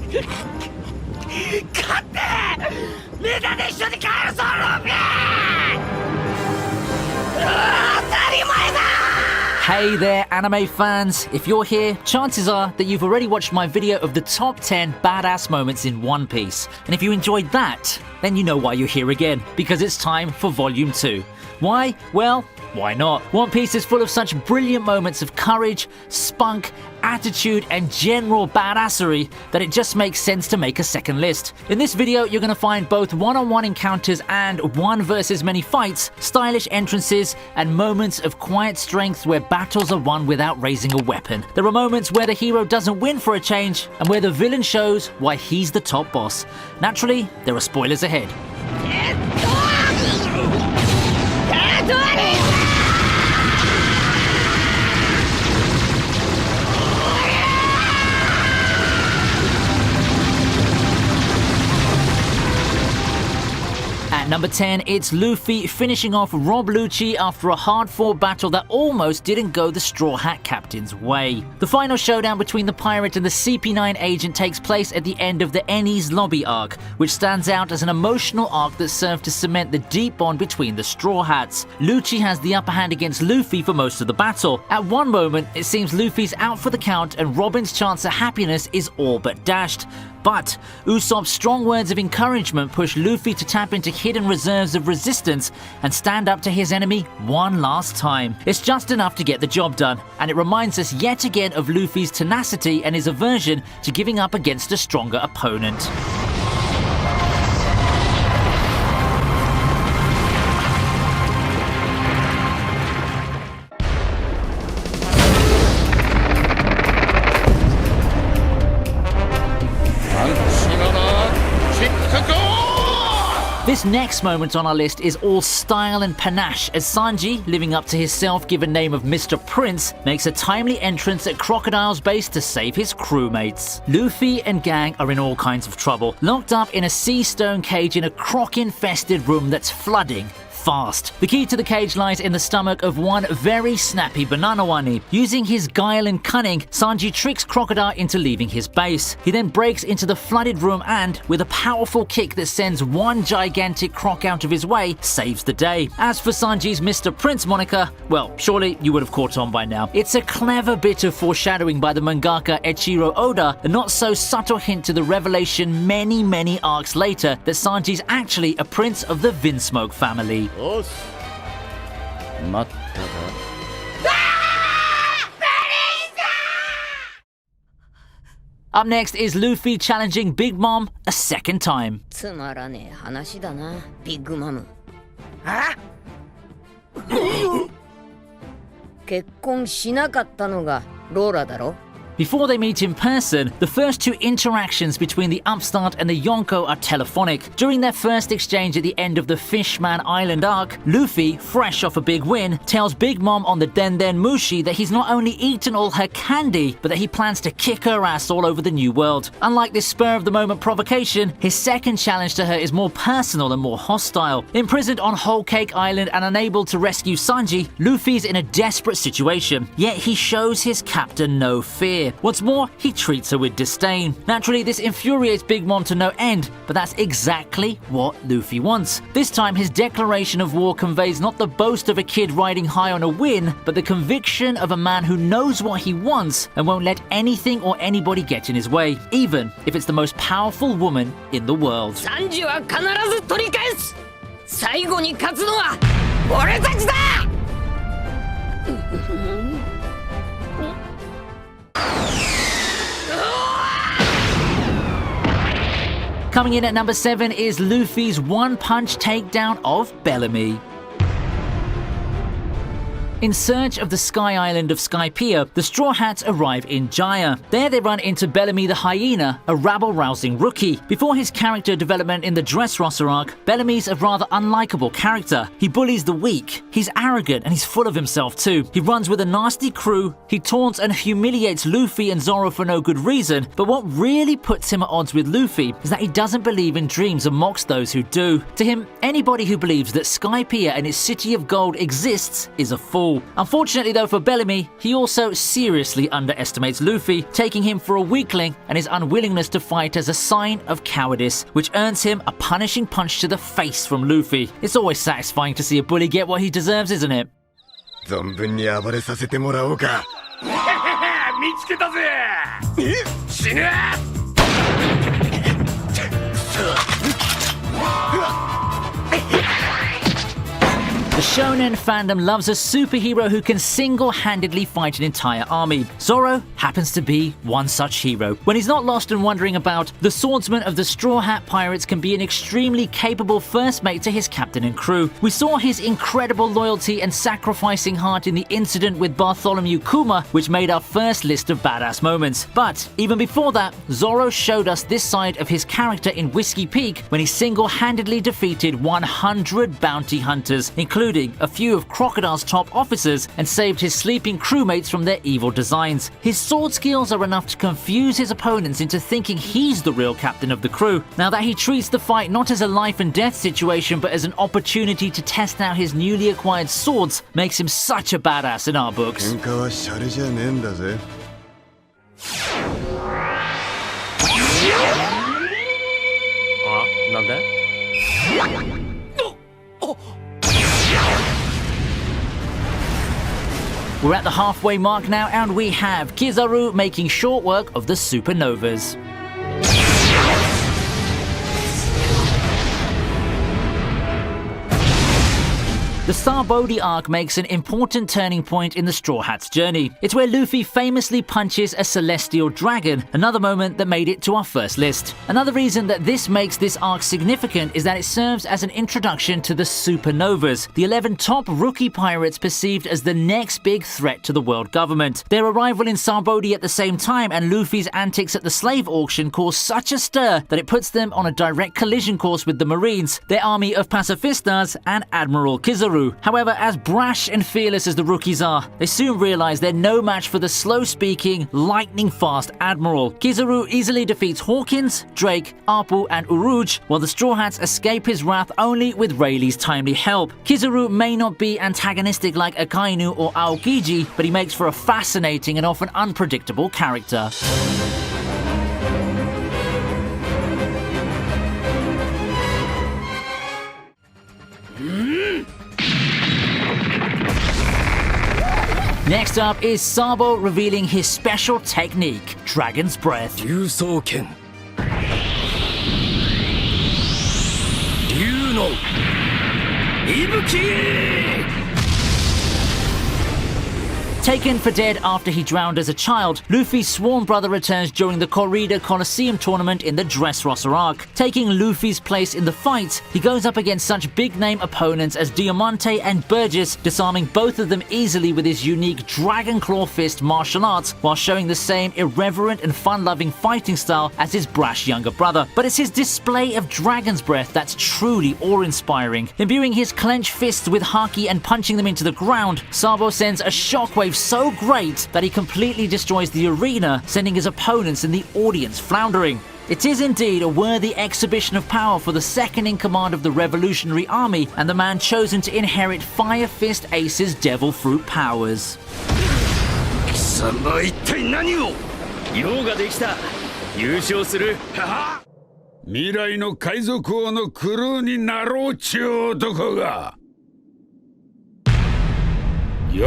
勝ってみんなで一緒に帰るぞルフィ当たり前だ Hey there, anime fans! If you're here, chances are that you've already watched my video of the top 10 badass moments in One Piece. And if you enjoyed that, then you know why you're here again, because it's time for Volume 2. Why? Well, why not? One Piece is full of such brilliant moments of courage, spunk, attitude, and general badassery that it just makes sense to make a second list. In this video, you're going to find both one-on-one encounters and one versus many fights, stylish entrances, and moments of quiet strength where battles are won without raising a weapon. There are moments where the hero doesn't win for a change, and where the villain shows why he's the top boss. Naturally, there are spoilers ahead. At number 10, it's Luffy finishing off Rob Lucci after a hard-fought battle that almost didn't go the Straw Hat Captain's way. The final showdown between the pirate and the CP9 agent takes place at the end of the Enies Lobby arc, which stands out as an emotional arc that served to cement the deep bond between the Straw Hats. Lucci has the upper hand against Luffy for most of the battle. At one moment, it seems Luffy's out for the count and Robin's chance at happiness is all but dashed. But Usopp's strong words of encouragement push Luffy to tap into hidden reserves of resistance and stand up to his enemy one last time. It's just enough to get the job done, and it reminds us yet again of Luffy's tenacity and his aversion to giving up against a stronger opponent. This next moment on our list is all style and panache as Sanji, living up to his self-given name of Mr. Prince, makes a timely entrance at Crocodile's base to save his crewmates. Luffy and gang are in all kinds of trouble, locked up in a sea stone cage in a croc-infested room that's flooding fast. The key to the cage lies in the stomach of one very snappy banana wani. Using his guile and cunning, Sanji tricks Crocodile into leaving his base. He then breaks into the flooded room and, with a powerful kick that sends one gigantic croc out of his way, saves the day. As for Sanji's Mr. Prince moniker, well, surely you would have caught on by now. It's a clever bit of foreshadowing by the mangaka Eiichiro Oda, a not so subtle hint to the revelation many arcs later that Sanji's actually a prince of the Vinsmoke family. Up next is Luffy challenging Big Mom a second time. つまらねえ話だな、ビッグマム。結婚しなかったのがローラだろ。 Before they meet in person, the first two interactions between the upstart and the Yonko are telephonic. During their first exchange at the end of the Fishman Island arc, Luffy, fresh off a big win, tells Big Mom on the Den Den Mushi that he's not only eaten all her candy, but that he plans to kick her ass all over the New World. Unlike this spur-of-the-moment provocation, his second challenge to her is more personal and more hostile. Imprisoned on Whole Cake Island and unable to rescue Sanji, Luffy's in a desperate situation, yet he shows his captor no fear. What's more, he treats her with disdain. Naturally, this infuriates Big Mom to no end, but that's exactly what Luffy wants. This time, his declaration of war conveys not the boast of a kid riding high on a win, but the conviction of a man who knows what he wants and won't let anything or anybody get in his way, even if it's the most powerful woman in the world. サンジは必ず取り返す。最後に勝つのは俺たちだ。Coming in at number 7 is Luffy's one-punch takedown of Bellamy. In search of the Sky Island of Skypiea, the Straw Hats arrive in Jaya. There they run into Bellamy the Hyena, a rabble-rousing rookie. Before his character development in the Dressrosa arc, Bellamy's a rather unlikable character. He bullies the weak, he's arrogant, and he's full of himself too. He runs with a nasty crew, he taunts and humiliates Luffy and Zoro for no good reason, but what really puts him at odds with Luffy is that he doesn't believe in dreams and mocks those who do. To him, anybody who believes that Skypiea and its city of gold exists is a fool. all. Unfortunately though for Bellamy, he also seriously underestimates Luffy, taking him for a weakling and his unwillingness to fight as a sign of cowardice, which earns him a punishing punch to the face from Luffy. It's always satisfying to see a bully get what he deserves, isn't it? 存分に暴れさせてもらおうか。見つけたぜ。死ね。 The shonen fandom loves a superhero who can single-handedly fight an entire army. Zoro happens to be one such hero. When he's not lost and wondering about, the swordsman of the Straw Hat Pirates can be an extremely capable first mate to his captain and crew. We saw his incredible loyalty and sacrificing heart in the incident with Bartholomew Kuma, which made our first list of badass moments. But even before that, Zoro showed us this side of his character in Whiskey Peak when he single-handedly defeated 100 bounty hunters, including a few of Crocodile's top officers, and saved his sleeping crewmates from their evil designs. His sword skills are enough to confuse his opponents into thinking he's the real captain of the crew. Now that he treats the fight not as a life and death situation but as an opportunity to test out his newly acquired swords makes him such a badass in our books. 喧嘩はシャレじゃねえんだぜ。あ、なんで？ We're at the halfway mark now, and we have Kizaru making short work of the Supernovas. The Sarbodi arc makes an important turning point in the Straw Hat's journey. It's where Luffy famously punches a celestial dragon, another moment that made it to our first list. Another reason that this makes this arc significant is that it serves as an introduction to the Supernovas, the 11 top rookie pirates perceived as the next big threat to the world government. Their arrival in Sarbodi at the same time and Luffy's antics at the slave auction cause such a stir that it puts them on a direct collision course with the Marines, their army of Pacifistas, and Admiral Kizaru. However, as brash and fearless as the rookies are, they soon realize they're no match for the slow-speaking, lightning-fast Admiral. Kizaru easily defeats Hawkins, Drake, Appu, and Urouge, while the Straw Hats escape his wrath only with Rayleigh's timely help. Kizaru may not be antagonistic like Akainu or Aokiji, but he makes for a fascinating and often unpredictable character. Next up is Sabo revealing his special technique, Dragon's Breath. 竜双剣竜の息吹 Taken for dead after he drowned as a child, Luffy's sworn brother returns during the Corrida Coliseum tournament in the Dressrosa arc. Taking Luffy's place in the fight, he goes up against such big-name opponents as Diamante and Burgess, disarming both of them easily with his unique Dragon Claw Fist martial arts, while showing the same irreverent and fun-loving fighting style as his brash younger brother. But it's his display of Dragon's Breath that's truly awe-inspiring. Imbuing his clenched fists with haki and punching them into the ground, Sabo sends a shockwave so great that he completely destroys the arena, sending his opponents and the audience floundering. It is indeed a worthy exhibition of power for the second in command of the Revolutionary Army and the man chosen to inherit Fire Fist Ace's Devil Fruit powers. 貴様は一体何を用ができた優勝する未来の海賊王のクルーになろうちゅう男が At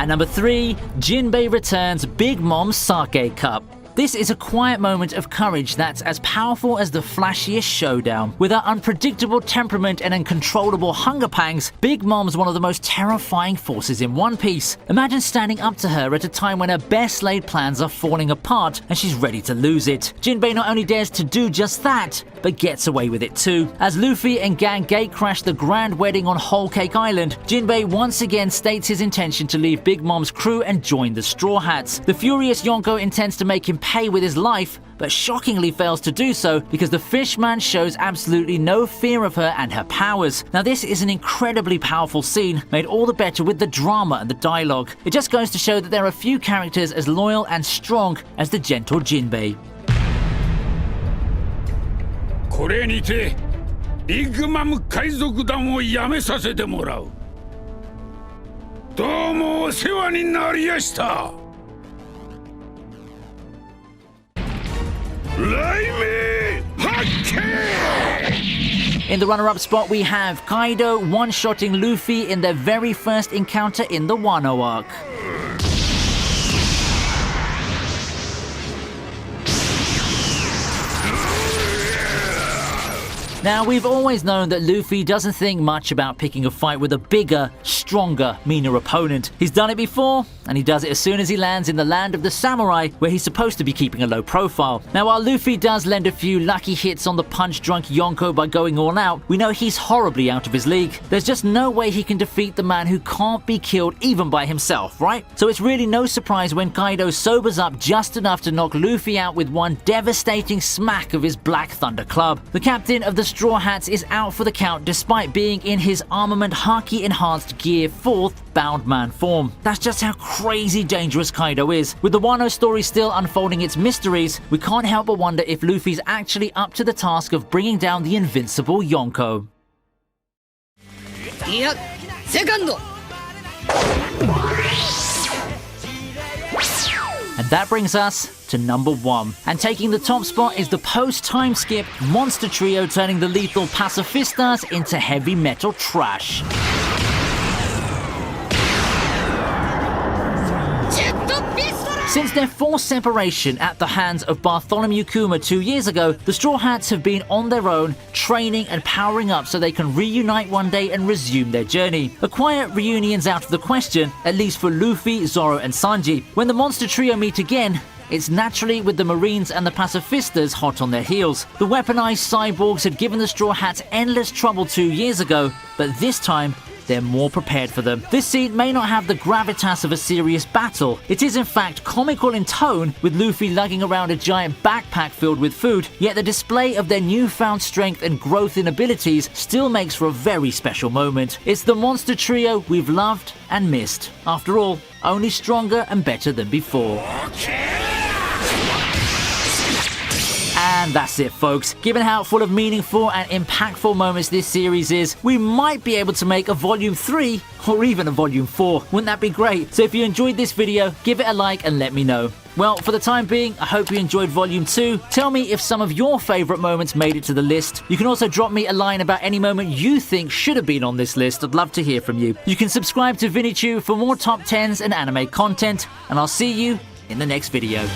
number 3, Jinbei returns Big Mom's Sake Cup. This is a quiet moment of courage that's as powerful as the flashiest showdown. With her unpredictable temperament and uncontrollable hunger pangs, Big Mom's one of the most terrifying forces in One Piece. Imagine standing up to her at a time when her best laid plans are falling apart and she's ready to lose it. Jinbei not only dares to do just that, but gets away with it too. As Luffy and gang gatecrash the grand wedding on Whole Cake Island, Jinbei once again states his intention to leave Big Mom's crew and join the Straw Hats. The furious Yonko intends to make him pay with his life, but shockingly fails to do so because the fishman shows absolutely no fear of her and her powers. Now this is an incredibly powerful scene, made all the better with the drama and the dialogue. It just goes to show that there are few characters as loyal and strong as the gentle Jinbei. これにてビッグマム海賊団を辞めさせてもらう。どうもお世話になりやした。雷鳴発見。 In the runner-up spot, we have Kaido one-shotting Luffy in their very first encounter in the Wano arc. Now, we've always known that Luffy doesn't think much about picking a fight with a bigger, stronger, meaner opponent. He's done it before, and he does it as soon as he lands in the land of the samurai, where he's supposed to be keeping a low profile. Now, while Luffy does lend a few lucky hits on the punch-drunk Yonko by going all out, we know he's horribly out of his league. There's just no way he can defeat the man who can't be killed even by himself, right? So it's really no surprise when Kaido sobers up just enough to knock Luffy out with one devastating smack of his Black Thunder Club. The captain of the Straw Hats is out for the count despite being in his armament Haki enhanced gear 4th bound man form. That's just how crazy dangerous Kaido is. With the Wano story still unfolding its mysteries, we can't help but wonder if Luffy's actually up to the task of bringing down the invincible Yonko. いや、セカンド。 And that brings us to number 1. And taking the top spot is the post-time skip monster trio turning the lethal Pacifistas into heavy metal trash. Since their forced separation at the hands of Bartholomew Kuma 2 years ago, the Straw Hats have been on their own, training and powering up so they can reunite one day and resume their journey. A quiet reunion's out of the question, at least for Luffy, Zoro and Sanji. When the monster trio meet again, it's naturally with the Marines and the Pacifistas hot on their heels. The weaponized cyborgs had given the Straw Hats endless trouble 2 years ago, but this time, they're more prepared for them. This scene may not have the gravitas of a serious battle. It is in fact comical in tone, with Luffy lugging around a giant backpack filled with food, yet the display of their newfound strength and growth in abilities still makes for a very special moment. It's the monster trio we've loved and missed. After all, only stronger and better than before. And that's it, folks. Given how full of meaningful and impactful moments this series is, we might be able to make a Volume 3 or even a Volume 4. Wouldn't that be great? So if you enjoyed this video, give it a like and let me know. Well, for the time being, I hope you enjoyed Volume 2. Tell me if some of your favourite moments made it to the list. You can also drop me a line about any moment you think should have been on this list. I'd love to hear from you. You can subscribe to ViniiTube for more top 10s and anime content, and I'll see you in the next video.